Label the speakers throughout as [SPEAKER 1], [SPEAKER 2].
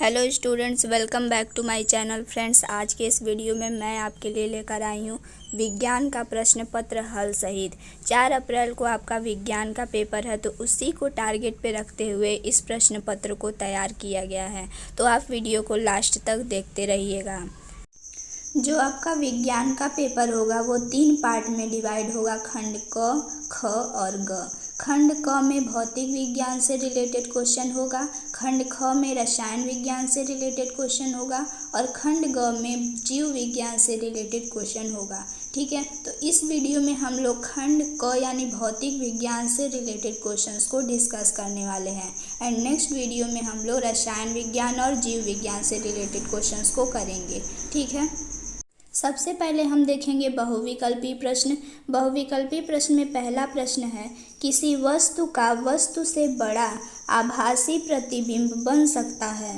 [SPEAKER 1] Hello students, welcome back to my channel. Friends, आज के इस वीडियो में मैं आपके लिए लेकर आई हूँ विज्ञान का प्रश्न पत्र हल सहित। 4 अप्रैल को आपका विज्ञान का पेपर है, तो उसी को टारगेट पे रखते हुए इस प्रश्न पत्र को तैयार किया गया है। तो आप वीडियो को लास्ट तक देखते रहिएगा। जो आपका विज्ञान का पेपर होगा वो 3 पार्ट में डिवाइड होगा, खंड क, ख और ग। खंड क में भौतिक विज्ञान से रिलेटेड क्वेश्चन होगा, खंड ख में रसायन विज्ञान से रिलेटेड क्वेश्चन होगा और खंड ग में जीव विज्ञान से रिलेटेड क्वेश्चन होगा। ठीक है, तो इस वीडियो में हम लोग खंड क यानी भौतिक विज्ञान से रिलेटेड क्वेश्चंस को डिस्कस करने वाले हैं एंड नेक्स्ट वीडियो में हम लोग रसायन विज्ञान और जीव विज्ञान से रिलेटेड क्वेश्चंस को करेंगे। ठीक है, सबसे पहले हम देखेंगे बहुविकल्पी प्रश्न। बहुविकल्पी प्रश्न में पहला प्रश्न है, किसी वस्तु का वस्तु से बड़ा आभासी प्रतिबिंब बन सकता है।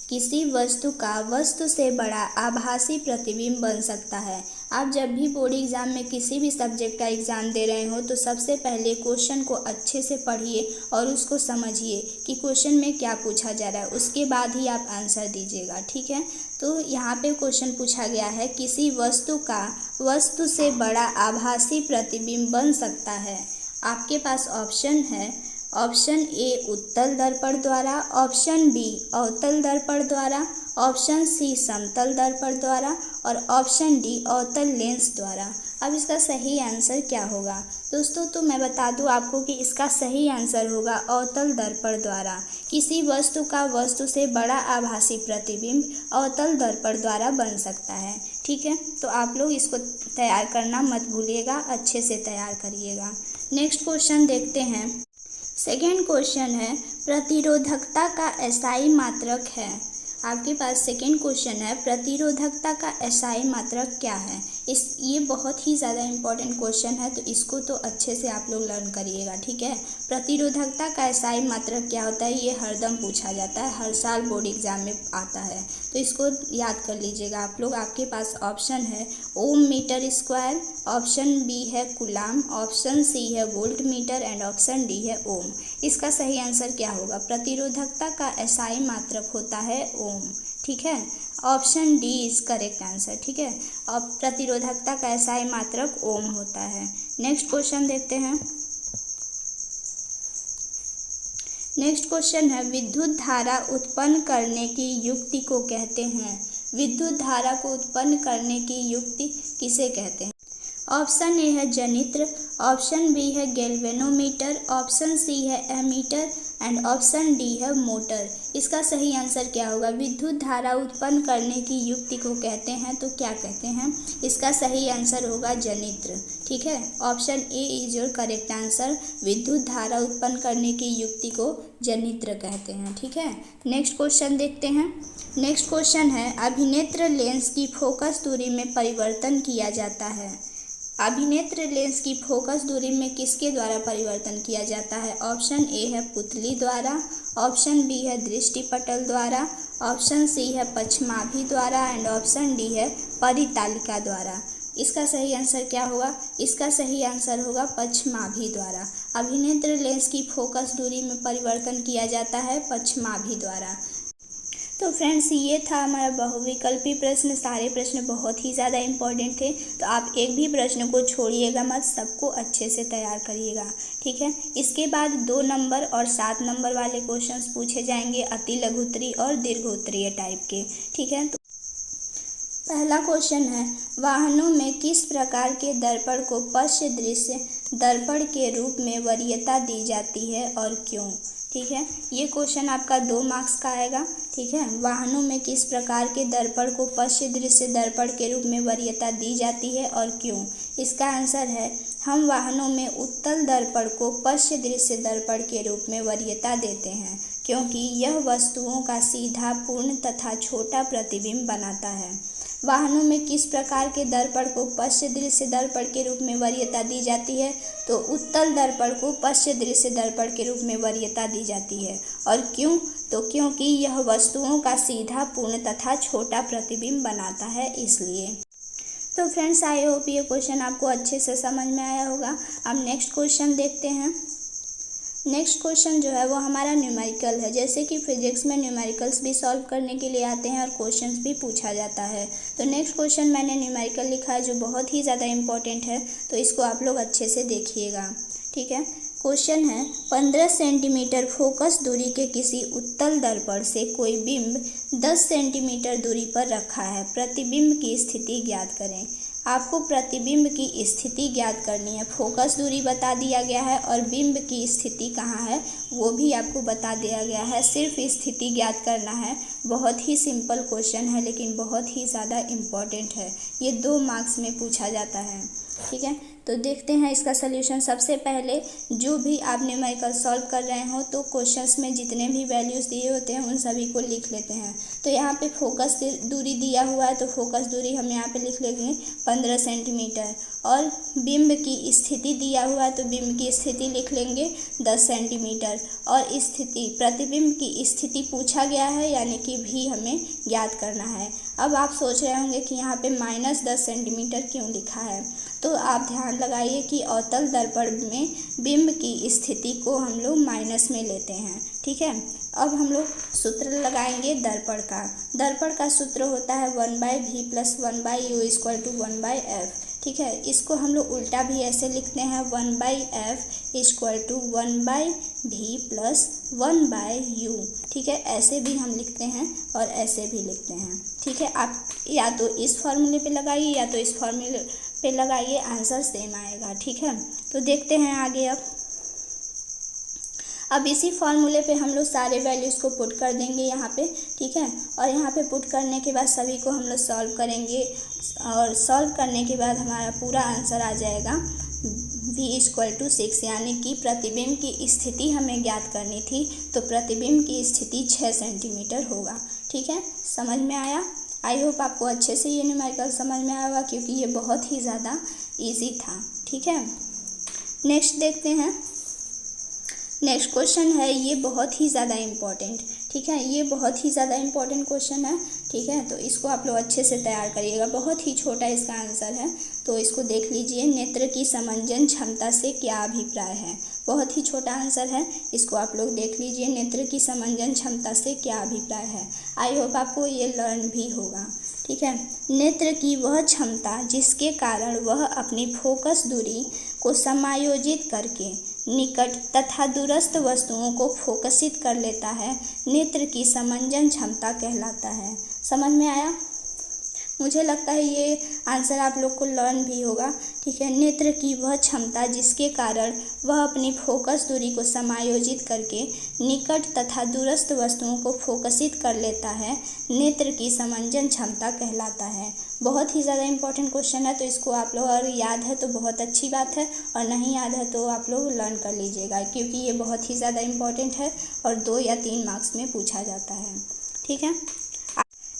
[SPEAKER 1] किसी वस्तु का वस्तु से बड़ा आभासी प्रतिबिंब बन सकता है। आप जब भी बोर्ड एग्जाम में किसी भी सब्जेक्ट का एग्ज़ाम दे रहे हो तो सबसे पहले क्वेश्चन को अच्छे से पढ़िए और उसको समझिए कि क्वेश्चन में क्या पूछा जा रहा है, उसके बाद ही आप आंसर दीजिएगा। ठीक है, तो यहाँ पे क्वेश्चन पूछा गया है, किसी वस्तु का वस्तु से बड़ा आभासी प्रतिबिंब बन सकता है। आपके पास ऑप्शन है, ऑप्शन ए उत्तल दर्पण द्वारा, ऑप्शन बी अवतल दर्पण द्वारा, ऑप्शन सी समतल दर्पण द्वारा और ऑप्शन डी अवतल लेंस द्वारा। अब इसका सही आंसर क्या होगा दोस्तों? तो मैं बता दूं आपको कि इसका सही आंसर होगा अवतल दर्पण द्वारा। किसी वस्तु का वस्तु से बड़ा आभासी प्रतिबिंब अवतल दर्पण द्वारा बन सकता है। ठीक है, तो आप लोग इसको तैयार करना मत भूलिएगा, अच्छे से तैयार करिएगा। नेक्स्ट क्वेश्चन देखते हैं। सेकेंड क्वेश्चन है, प्रतिरोधकता का एसआई मात्रक है। आपके पास सेकेंड क्वेश्चन है, प्रतिरोधकता का एसआई मात्रक क्या है। ये बहुत ही ज़्यादा इम्पोर्टेंट क्वेश्चन है, तो इसको तो अच्छे से आप लोग लर्न करिएगा। ठीक है, प्रतिरोधकता का एसआई मात्रक क्या होता है, ये हरदम पूछा जाता है, हर साल बोर्ड एग्जाम में आता है, तो इसको याद कर लीजिएगा आप लोग। आपके पास ऑप्शन है ओम मीटर स्क्वायर, ऑप्शन बी है कूलाम, ऑप्शन सी है volt meter and option D है ओम। इसका सही आंसर क्या होगा? प्रतिरोधकता का एसआई मात्रक होता है ओम। ठीक है, option D is correct answer. ठीक है, अब प्रतिरोधकता का एसआई मात्रक ओम होता है। नेक्स्ट क्वेश्चन देखते हैं। नेक्स्ट क्वेश्चन है, विद्युत धारा उत्पन्न करने की युक्ति को कहते हैं। विद्युत धारा को उत्पन्न करने की युक्ति किसे कहते हैं? ऑप्शन ए है जनित्र, ऑप्शन बी है गैल्वेनोमीटर, ऑप्शन सी है एमीटर एंड ऑप्शन डी है मोटर। इसका सही आंसर क्या होगा? विद्युत धारा उत्पन्न करने की युक्ति को कहते हैं, तो क्या कहते हैं? इसका सही आंसर होगा जनित्र। ठीक है, option A is your correct answer. विद्युत धारा उत्पन्न करने की युक्ति को जनित्र कहते हैं। ठीक है, नेक्स्ट क्वेश्चन देखते हैं। नेक्स्ट क्वेश्चन है, अभिनेत्र लेंस की फोकस दूरी में परिवर्तन किया जाता है। अभिनेत्र लेंस की फोकस दूरी में किसके द्वारा परिवर्तन किया जाता है? ऑप्शन ए है पुतली द्वारा, ऑप्शन बी है दृष्टिपटल द्वारा, ऑप्शन सी है पश्चमाभि द्वारा एंड ऑप्शन डी है परितालिका द्वारा। इसका सही आंसर क्या होगा? इसका सही आंसर होगा पश्चमाभि द्वारा। अभिनेत्र लेंस की फोकस दूरी में परिवर्तन किया जाता है पश्चमाभि द्वारा। तो फ्रेंड्स, ये था हमारा बहुविकल्पी प्रश्न। सारे प्रश्न बहुत ही ज़्यादा इम्पोर्टेंट थे, तो आप एक भी प्रश्न को छोड़िएगा मत, सबको अच्छे से तैयार करिएगा। ठीक है, इसके बाद 2 नंबर और 7 नंबर वाले क्वेश्चंस पूछे जाएंगे, अति लघुत्तरीय और दीर्घोत्तरीय टाइप के। ठीक है, तो पहला क्वेश्चन है, वाहनों में किस प्रकार के दर्पण को पश्च दृश्य दर्पण के रूप में वरीयता दी जाती है और क्यों? ठीक है, ये क्वेश्चन आपका 2 मार्क्स का आएगा। ठीक है, वाहनों में किस प्रकार के दर्पण को पश्च दृश्य दर्पण के रूप में वरीयता दी जाती है और क्यों? इसका आंसर है, हम वाहनों में उत्तल दर्पण को पश्च दृश्य दर्पण के रूप में वरीयता देते हैं क्योंकि यह वस्तुओं का सीधा, पूर्ण तथा छोटा प्रतिबिंब बनाता है। वाहनों में किस प्रकार के दर्पण को पश्च दृश्य दर्पण के रूप में वरीयता दी जाती है? तो उत्तल दर्पण को पश्च दृश्य दर्पण के रूप में वरीयता दी जाती है। और क्यों? तो क्योंकि यह वस्तुओं का सीधा, पूर्ण तथा छोटा प्रतिबिंब बनाता है, इसलिए। तो फ्रेंड्स, आई होप ये क्वेश्चन आपको अच्छे से समझ में आया होगा। अब नेक्स्ट क्वेश्चन देखते हैं। नेक्स्ट क्वेश्चन जो है वो हमारा न्यूमेरिकल है। जैसे कि फिजिक्स में न्यूमेरिकल्स भी सॉल्व करने के लिए आते हैं और क्वेश्चंस भी पूछा जाता है। तो नेक्स्ट क्वेश्चन मैंने न्यूमेरिकल लिखा है जो बहुत ही ज़्यादा इम्पॉर्टेंट है, तो इसको आप लोग अच्छे से देखिएगा। ठीक है, क्वेश्चन है 15 सेंटीमीटर फोकस दूरी के किसी उत्तल दर्पण से कोई बिंब 10 सेंटीमीटर दूरी पर रखा है, प्रतिबिंब की स्थिति ज्ञात करें। आपको प्रतिबिंब की स्थिति ज्ञात करनी है। फोकस दूरी बता दिया गया है और बिंब की स्थिति कहाँ है वो भी आपको बता दिया गया है, सिर्फ स्थिति ज्ञात करना है। बहुत ही सिंपल क्वेश्चन है लेकिन बहुत ही ज़्यादा इम्पॉर्टेंट है, ये 2 मार्क्स में पूछा जाता है। ठीक है, तो देखते हैं इसका सल्यूशन। सबसे पहले जो भी आप न्यूमेरिकल सॉल्व कर रहे हो तो क्वेश्चंस में जितने भी वैल्यूज़ दिए होते हैं उन सभी को लिख लेते हैं। तो यहाँ पे फोकस दूरी दिया हुआ है तो फोकस दूरी हम यहाँ पे लिख लेंगे 15 सेंटीमीटर, और बिंब की स्थिति दिया हुआ है तो बिंब की स्थिति लिख लेंगे 10 सेंटीमीटर, और स्थिति प्रतिबिंब की स्थिति पूछा गया है यानी कि भी हमें ज्ञात करना है। अब आप सोच रहे होंगे कि यहाँ पे -10 सेंटीमीटर क्यों लिखा है, तो आप ध्यान लगाइए कि अवतल दर्पण में बिंब की स्थिति को हम लोग माइनस में लेते हैं। ठीक है, अब हम लोग सूत्र लगाएंगे दर्पण का। दर्पण का सूत्र होता है 1/v + 1/u = 1/f। ठीक है, इसको हम लोग उल्टा भी ऐसे लिखते हैं 1/f = 1/v + 1/u। ठीक है, ऐसे भी हम लिखते हैं और ऐसे भी लिखते हैं। ठीक है, आप या तो इस फॉर्मूले पे लगाइए या तो इस फॉर्मूले पे लगाइए, आंसर सेम आएगा। ठीक है, तो देखते हैं आगे। अब इसी फॉर्मूले पे हम लोग सारे वैल्यूज़ को पुट कर देंगे यहाँ पे। ठीक है, और यहाँ पे पुट करने के बाद सभी को हम लोग सॉल्व करेंगे, और सॉल्व करने के बाद हमारा पूरा आंसर आ जाएगा v = 6, यानी कि प्रतिबिंब की स्थिति हमें ज्ञात करनी थी तो प्रतिबिंब की स्थिति 6 सेंटीमीटर होगा। ठीक है, समझ में आया? आई होप आपको अच्छे से ये न्यूमेरिकल समझ में आया होगा क्योंकि ये बहुत ही ज़्यादा ईजी था। ठीक है, नेक्स्ट देखते हैं। नेक्स्ट क्वेश्चन है, ये बहुत ही ज़्यादा इम्पॉर्टेंट। ठीक है, ये बहुत ही ज़्यादा इम्पॉर्टेंट क्वेश्चन है। ठीक है, तो इसको आप लोग अच्छे से तैयार करिएगा, बहुत ही छोटा इसका आंसर है, तो इसको देख लीजिए। नेत्र की समंजन क्षमता से क्या अभिप्राय है? बहुत ही छोटा आंसर है, इसको आप लोग देख लीजिए। नेत्र की समंजन क्षमता से क्या अभिप्राय है? आई होप आपको ये लर्न भी होगा। ठीक है, नेत्र की वह क्षमता जिसके कारण वह अपनी फोकस दूरी को समायोजित करके निकट तथा दूरस्थ वस्तुओं को फोकसित कर लेता है, नेत्र की समंजन क्षमता कहलाता है। समझ में आया? मुझे लगता है ये आंसर आप लोग को लर्न भी होगा। ठीक है, नेत्र की वह क्षमता जिसके कारण वह अपनी फोकस दूरी को समायोजित करके निकट तथा दूरस्थ वस्तुओं को फोकसित कर लेता है, नेत्र की समंजन क्षमता कहलाता है। बहुत ही ज़्यादा इम्पोर्टेंट क्वेश्चन है, तो इसको आप लोग अगर याद है तो बहुत अच्छी बात है, और नहीं याद है तो आप लोग लर्न कर लीजिएगा क्योंकि ये बहुत ही ज़्यादा इम्पोर्टेंट है और 2 या 3 मार्क्स में पूछा जाता है। ठीक है,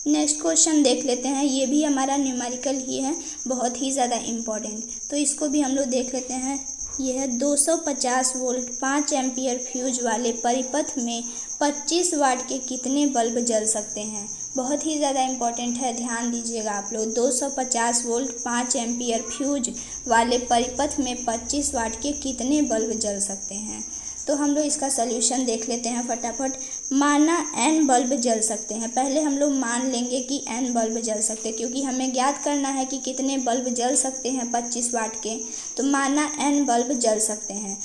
[SPEAKER 1] नेक्स्ट क्वेश्चन देख लेते हैं। ये भी हमारा न्यूमेरिकल ही है, बहुत ही ज़्यादा इम्पॉर्टेंट, तो इसको भी हम लोग देख लेते हैं। ये है 250 वोल्ट 5 एम्पियर फ्यूज वाले परिपथ में 25 वाट के कितने बल्ब जल सकते हैं? बहुत ही ज़्यादा इम्पॉर्टेंट है, ध्यान दीजिएगा आप लोग। 250 वोल्ट 5 एम्पियर फ्यूज वाले परिपथ में 25 वाट के कितने बल्ब जल सकते हैं? तो हम लोग इसका सल्यूशन देख लेते हैं फटाफट। माना n बल्ब जल सकते हैं, पहले हम लोग मान लेंगे कि n बल्ब जल सकते हैं क्योंकि हमें ज्ञात करना है कि कितने बल्ब जल सकते हैं 25 वाट के, तो माना n बल्ब जल सकते हैं।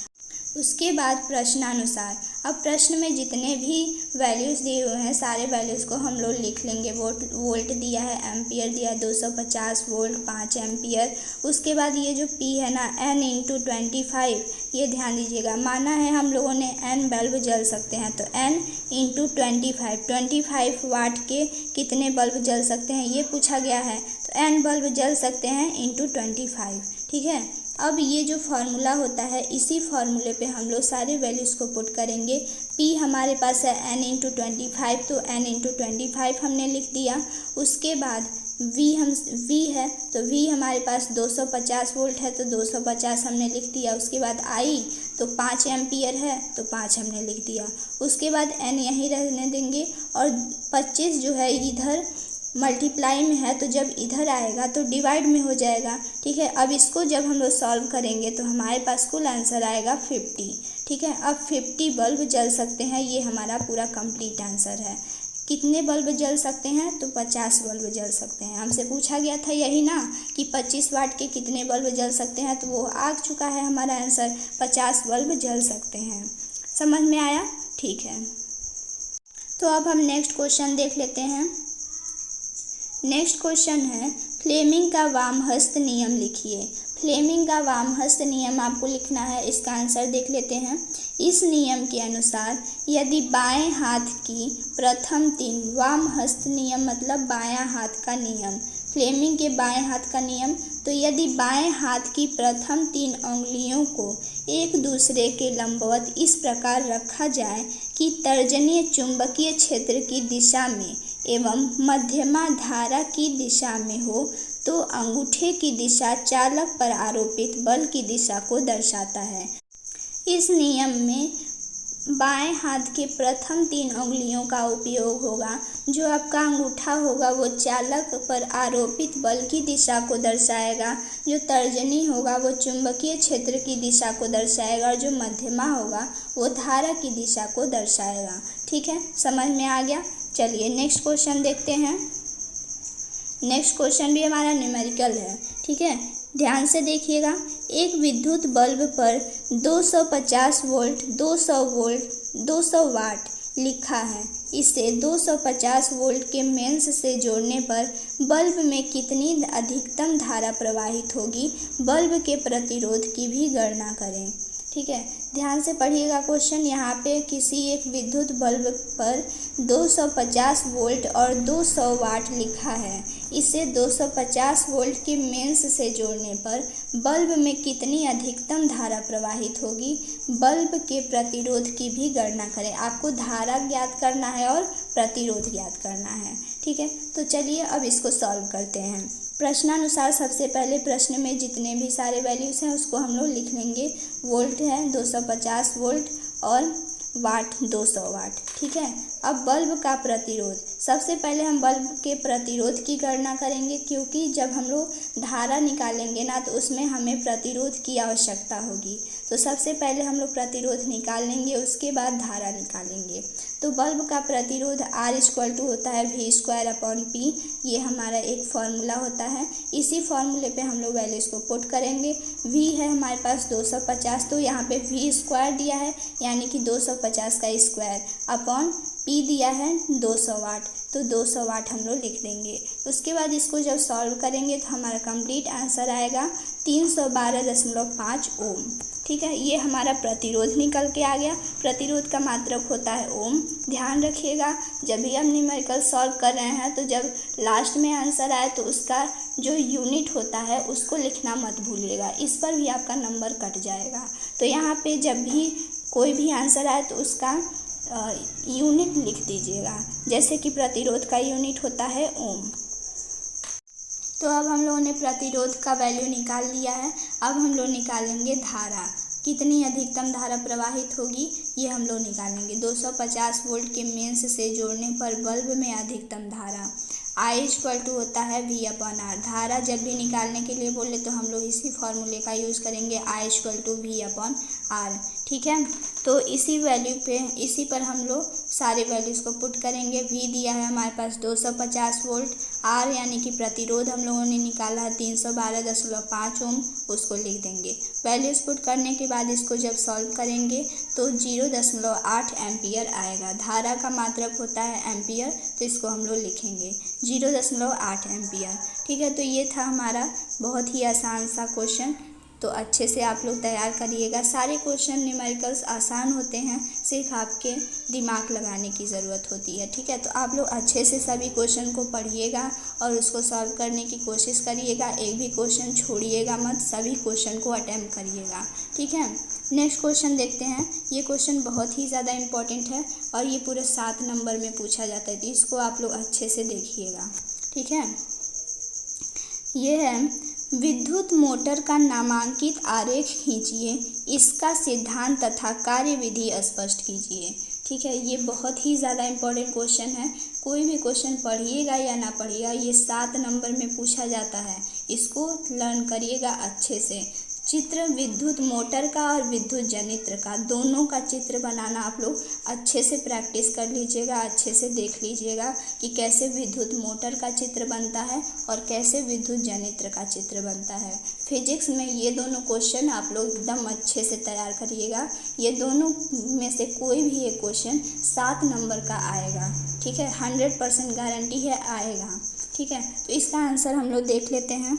[SPEAKER 1] उसके बाद प्रश्नानुसार, अब प्रश्न में जितने भी वैल्यूज़ दिए हुए हैं सारे वैल्यूज़ को हम लोग लिख लेंगे। वोल्ट दिया है, एम्पियर दिया है 250 वोल्ट 5 एम्पियर। उसके बाद ये जो P है ना, n × 25, ये ध्यान दीजिएगा। माना है हम लोगों ने n बल्ब जल सकते हैं, तो n × 25 वाट के कितने बल्ब जल सकते हैं ये पूछा गया है, तो n बल्ब जल सकते हैं × 25। ठीक है, अब ये जो फार्मूला होता है इसी फार्मूले पे हम लोग सारे वैल्यूज़ को पुट करेंगे। P हमारे पास है n × 25, तो n × 25 हमने लिख दिया। उसके बाद V है, तो V हमारे पास 250 वोल्ट है तो 250 हमने लिख दिया। उसके बाद I तो 5 एम्पियर है तो 5 हमने लिख दिया। उसके बाद n यहीं रहने देंगे और 25 जो है इधर मल्टीप्लाई में है तो जब इधर आएगा तो डिवाइड में हो जाएगा। ठीक है, अब इसको जब हम लोग सॉल्व करेंगे तो हमारे पास कुल आंसर आएगा 50। ठीक है, अब 50 बल्ब जल सकते हैं, ये हमारा पूरा कंप्लीट आंसर है। कितने बल्ब जल सकते हैं? तो 50 बल्ब जल सकते हैं। हमसे पूछा गया था यही ना कि 25 वाट के कितने बल्ब जल सकते हैं, तो वो आ चुका है हमारा आंसर, 50 बल्ब जल सकते हैं। समझ में आया? ठीक है, तो अब हम नेक्स्ट क्वेश्चन देख लेते हैं। नेक्स्ट क्वेश्चन है फ्लेमिंग का वामहस्त नियम लिखिए। फ्लेमिंग का वामहस्त नियम आपको लिखना है, इसका आंसर देख लेते हैं। इस नियम के अनुसार यदि बाएं हाथ की प्रथम 3 वामहस्त नियम मतलब बायां हाथ का नियम, फ्लेमिंग के बाएं हाथ का नियम, तो यदि बाएं हाथ की प्रथम 3 अंगुलियों को एक दूसरे के लंबवत इस प्रकार रखा जाए कि तर्जनी चुंबकीय क्षेत्र की दिशा में एवं मध्यमा धारा की दिशा में हो, तो अंगूठे की दिशा चालक पर आरोपित बल की दिशा को दर्शाता है। इस नियम में बाएं हाथ के प्रथम 3 अंगुलियों का उपयोग होगा। जो आपका अंगूठा होगा वो चालक पर आरोपित बल की दिशा को दर्शाएगा, जो तर्जनी होगा वो चुंबकीय क्षेत्र की दिशा को दर्शाएगा, और जो मध्यमा होगा वो धारा की दिशा को दर्शाएगा। ठीक है, समझ में आ गया? चलिए नेक्स्ट क्वेश्चन देखते हैं। नेक्स्ट क्वेश्चन भी हमारा न्यूमेरिकल है। ठीक है, ध्यान से देखिएगा। एक विद्युत बल्ब पर 250 वोल्ट, 200 वाट लिखा है। इसे 250 वोल्ट के मेंस से जोड़ने पर बल्ब में कितनी अधिकतम धारा प्रवाहित होगी? बल्ब के प्रतिरोध की भी गणना करें। ठीक है, ध्यान से पढ़िएगा क्वेश्चन। यहाँ पे किसी एक विद्युत बल्ब पर 250 वोल्ट और 200 वाट लिखा है। इसे 250 वोल्ट के मेंस से जोड़ने पर बल्ब में कितनी अधिकतम धारा प्रवाहित होगी? बल्ब के प्रतिरोध की भी गणना करें। आपको धारा ज्ञात करना है और प्रतिरोध ज्ञात करना है। ठीक है, तो चलिए अब इसको सॉल्व करते हैं। प्रश्नानुसार सबसे पहले प्रश्न में जितने भी सारे वैल्यूज़ हैं उसको हम लोग लिख लेंगे। वोल्ट है 250 वोल्ट और वाट 200 वाट। ठीक है, अब बल्ब का प्रतिरोध, सबसे पहले हम बल्ब के प्रतिरोध की गणना करेंगे, क्योंकि जब हम लोग धारा निकालेंगे ना तो उसमें हमें प्रतिरोध की आवश्यकता होगी। तो सबसे पहले हम लोग प्रतिरोध निकाल लेंगे, उसके बाद धारा निकालेंगे। तो बल्ब का प्रतिरोध R होता है V²/P। ये हमारा एक फॉर्मूला होता है। इसी फॉर्मूले पे हम लोग वैल्यूज़ को पुट करेंगे। V है हमारे पास 250, तो यहाँ पे V² दिया है, यानी कि 250 का स्क्वायर अपॉन P दिया है 200 वाट, तो 200 वाट हम लोग लिख देंगे। उसके बाद इसको जब सॉल्व करेंगे तो हमारा कंप्लीट आंसर आएगा 312.5 ओम। ठीक है, ये हमारा प्रतिरोध निकल के आ गया। प्रतिरोध का मात्रक होता है ओम। ध्यान रखिएगा, जब भी हम न्यूमेरिकल सॉल्व कर रहे हैं तो जब लास्ट में आंसर आए तो उसका जो यूनिट होता है उसको लिखना मत भूलिएगा, इस पर भी आपका नंबर कट जाएगा। तो यहाँ पे जब भी कोई भी आंसर आए तो उसका यूनिट लिख दीजिएगा। जैसे कि प्रतिरोध का यूनिट होता है ओम। तो अब हम लोगों ने प्रतिरोध का वैल्यू निकाल लिया है। अब हम लोग निकालेंगे धारा, कितनी अधिकतम धारा प्रवाहित होगी ये हम लोग निकालेंगे। 250 वोल्ट के मेंस से जोड़ने पर बल्ब में अधिकतम धारा I होता है V/R। धारा जब भी निकालने के लिए बोले तो हम लोग इसी फॉर्मूले का यूज़ करेंगे, I V/R। ठीक है, तो इसी वैल्यू पे, इसी पर हम लोग सारे वैल्यूज़ को पुट करेंगे। V दिया है हमारे पास 250 वोल्ट, R यानी कि प्रतिरोध हम लोगों ने निकाला है 312.5 ओम, उसको लिख देंगे। वैल्यूज़ पुट करने के बाद इसको जब सॉल्व करेंगे तो 0.8 एम्पियर आएगा। धारा का मात्रक होता है एम्पियर, तो इसको हम लोग लिखेंगे 0.8 एम्पियर। ठीक है, तो ये था हमारा बहुत ही आसान सा क्वेश्चन। तो अच्छे से आप लोग तैयार करिएगा। सारे क्वेश्चन न्यूमेरिकल्स आसान होते हैं, सिर्फ आपके दिमाग लगाने की ज़रूरत होती है। ठीक है, तो आप लोग अच्छे से सभी क्वेश्चन को पढ़िएगा और उसको सॉल्व करने की कोशिश करिएगा। एक भी क्वेश्चन छोड़िएगा मत, सभी क्वेश्चन को अटेम्प्ट करिएगा। ठीक है, नेक्स्ट क्वेश्चन देखते हैं। ये क्वेश्चन बहुत ही ज़्यादा इम्पोर्टेंट है और ये पूरे 7 नंबर में पूछा जाता है, तो इसको आप लोग अच्छे से देखिएगा। ठीक है, ये है विद्युत मोटर का नामांकित आरेख खींचिए, इसका सिद्धांत तथा कार्यविधि स्पष्ट कीजिए। ठीक है, ये बहुत ही ज़्यादा इम्पोर्टेंट क्वेश्चन है। कोई भी क्वेश्चन पढ़िएगा या ना पढ़िएगा, ये 7 नंबर में पूछा जाता है। इसको लर्न करिएगा अच्छे से। चित्र विद्युत मोटर का और विद्युत जनित्र का, दोनों का चित्र बनाना आप लोग अच्छे से प्रैक्टिस कर लीजिएगा, अच्छे से देख लीजिएगा कि कैसे विद्युत मोटर का चित्र बनता है और कैसे विद्युत जनित्र का चित्र बनता है। फिजिक्स में ये दोनों क्वेश्चन आप लोग एकदम अच्छे से तैयार करिएगा। ये दोनों में से कोई भी एक क्वेश्चन 7 नंबर का आएगा, ठीक है, 100% गारंटी है आएगा, ठीक है। तो इसका आंसर हम लोग देख लेते हैं।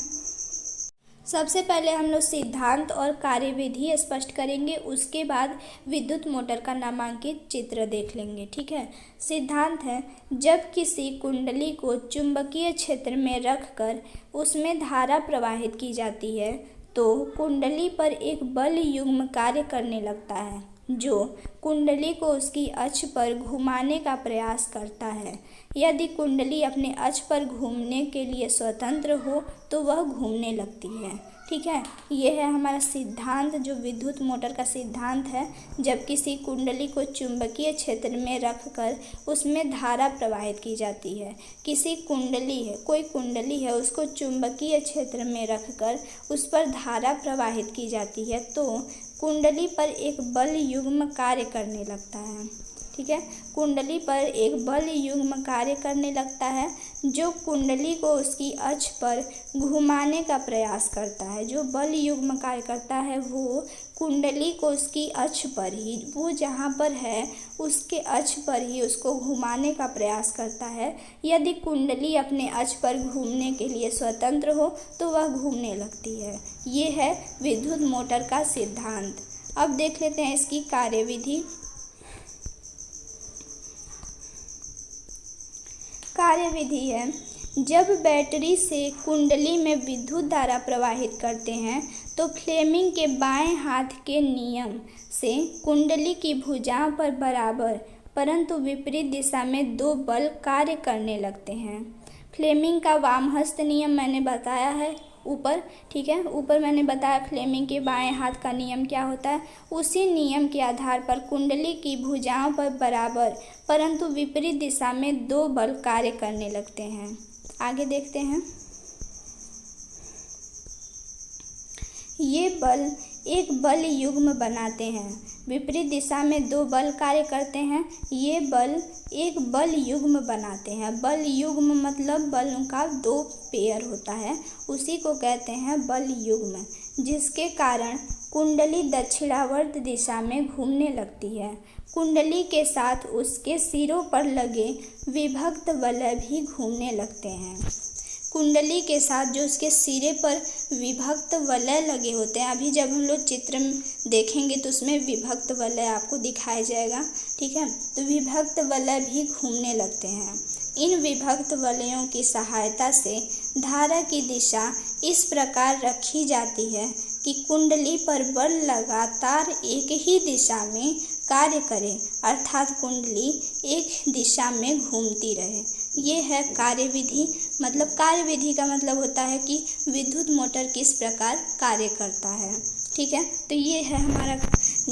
[SPEAKER 1] सबसे पहले हम लोग सिद्धांत और कार्यविधि स्पष्ट करेंगे, उसके बाद विद्युत मोटर का नामांकित चित्र देख लेंगे, ठीक है। सिद्धांत है, जब किसी कुंडली को चुंबकीय क्षेत्र में रखकर उसमें धारा प्रवाहित की जाती है तो कुंडली पर एक बल युग्म कार्य करने लगता है जो कुंडली को उसकी अक्ष पर घुमाने का प्रयास करता है। यदि कुंडली अपने अक्ष पर घूमने के लिए स्वतंत्र हो तो वह घूमने लगती है, ठीक है। यह है हमारा सिद्धांत, जो विद्युत मोटर का सिद्धांत है। जब किसी कुंडली को चुंबकीय क्षेत्र में रखकर उसमें धारा प्रवाहित की जाती है, किसी कुंडली है, कोई कुंडली है, उसको चुंबकीय क्षेत्र में रखकर उस पर धारा प्रवाहित की जाती है तो कुंडली पर एक बल युग्म कार्य करने लगता है, ठीक है। कुंडली पर एक बल युग्म कार्य करने लगता है जो कुंडली को उसकी अक्ष पर घुमाने का प्रयास करता है। जो बल युग्म कार्य करता है वो कुंडली को उसकी अक्ष पर ही, वो जहाँ पर है उसके अक्ष पर ही उसको घुमाने का प्रयास करता है। यदि कुंडली अपने अक्ष पर घूमने के लिए स्वतंत्र हो तो वह घूमने लगती है। ये है विद्युत मोटर का सिद्धांत। अब देख लेते हैं इसकी कार्यविधि। कार्यविधि है, जब बैटरी से कुंडली में विद्युत धारा प्रवाहित करते हैं तो फ्लेमिंग के बाएं हाथ के नियम से कुंडली की भुजाओं पर बराबर परंतु विपरीत दिशा में 2 बल कार्य करने लगते हैं। फ्लेमिंग का वामहस्त नियम मैंने बताया है ऊपर, ठीक है। ऊपर मैंने बताया फ्लेमिंग के बाएं हाथ का नियम क्या होता है। उसी नियम के आधार पर कुंडली की भुजाओं पर बराबर परंतु विपरीत दिशा में 2 बल कार्य करने लगते हैं। आगे देखते हैं। ये बल एक बल युग्म बनाते हैं। विपरीत दिशा में 2 बल कार्य करते हैं। ये बल एक बल युग्म बनाते हैं। बल युग्म मतलब बलों का 2 पेयर होता है, उसी को कहते हैं बल युग्म, जिसके कारण कुंडली दक्षिणावर्त दिशा में घूमने लगती है। कुंडली के साथ उसके सिरों पर लगे विभक्त वलय भी घूमने लगते हैं। कुंडली के साथ जो उसके सिरे पर विभक्त वलय लगे होते हैं, अभी जब हम लोग चित्र देखेंगे तो उसमें विभक्त वलय आपको दिखाया जाएगा, ठीक है। तो विभक्त वलय भी घूमने लगते हैं। इन विभक्त वलयों की सहायता से धारा की दिशा इस प्रकार रखी जाती है कि कुंडली पर बल लगातार एक ही दिशा में कार्य करे, अर्थात कुंडली एक दिशा में घूमती रहे। ये है कार्यविधि। मतलब कार्यविधि का मतलब होता है कि विद्युत मोटर किस प्रकार कार्य करता है, ठीक है। तो ये है हमारा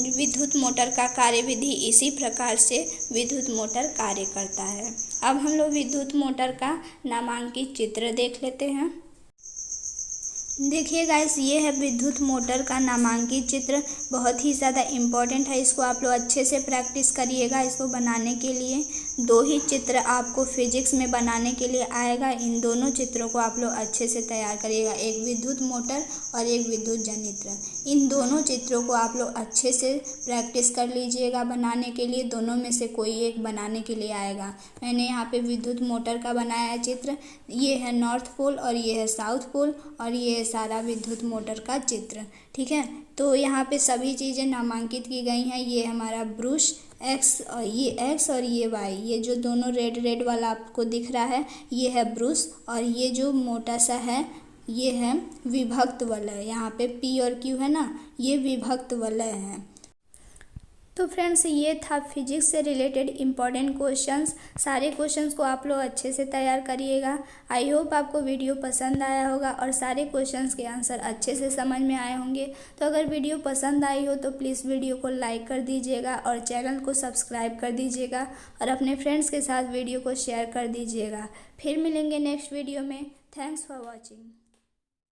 [SPEAKER 1] विद्युत मोटर का कार्यविधि। इसी प्रकार से विद्युत मोटर कार्य करता है। अब हम लोग विद्युत मोटर का नामांकित चित्र देख लेते हैं। देखिए गाइस, ये है विद्युत मोटर का नामांकित चित्र। बहुत ही ज़्यादा इम्पॉर्टेंट है, इसको आप लोग अच्छे से प्रैक्टिस करिएगा। इसको बनाने के लिए 2 ही चित्र आपको फिजिक्स में बनाने के लिए आएगा। इन दोनों चित्रों को आप लोग अच्छे से तैयार करिएगा, एक विद्युत मोटर और एक विद्युत जनित्र। इन दोनों चित्रों को आप लोग अच्छे से प्रैक्टिस कर लीजिएगा बनाने के लिए। दोनों में से कोई एक बनाने के लिए आएगा। मैंने यहाँ पे विद्युत मोटर का बनाया है चित्र। ये है नॉर्थ पोल और ये है साउथ पोल और ये है सारा विद्युत मोटर का चित्र, ठीक है। तो यहाँ पे सभी चीज़ें नामांकित की गई हैं। ये हमारा ब्रश एक्स और ये वाई, ये जो दोनों रेड वाला आपको दिख रहा है ये है ब्रश, और ये जो मोटा सा है ये है विभक्त वलय। यहाँ पे पी और क्यू है ना, ये विभक्त वलय है। तो फ्रेंड्स ये था फिजिक्स से रिलेटेड इम्पॉर्टेंट क्वेश्चंस। सारे क्वेश्चंस को आप लोग अच्छे से तैयार करिएगा। आई होप आपको वीडियो पसंद आया होगा और सारे क्वेश्चंस के आंसर अच्छे से समझ में आए होंगे। तो अगर वीडियो पसंद आई हो तो प्लीज़ वीडियो को लाइक कर दीजिएगा और चैनल को सब्सक्राइब कर दीजिएगा और अपने फ्रेंड्स के साथ वीडियो को शेयर कर दीजिएगा। फिर मिलेंगे नेक्स्ट वीडियो में। Thanks for watching.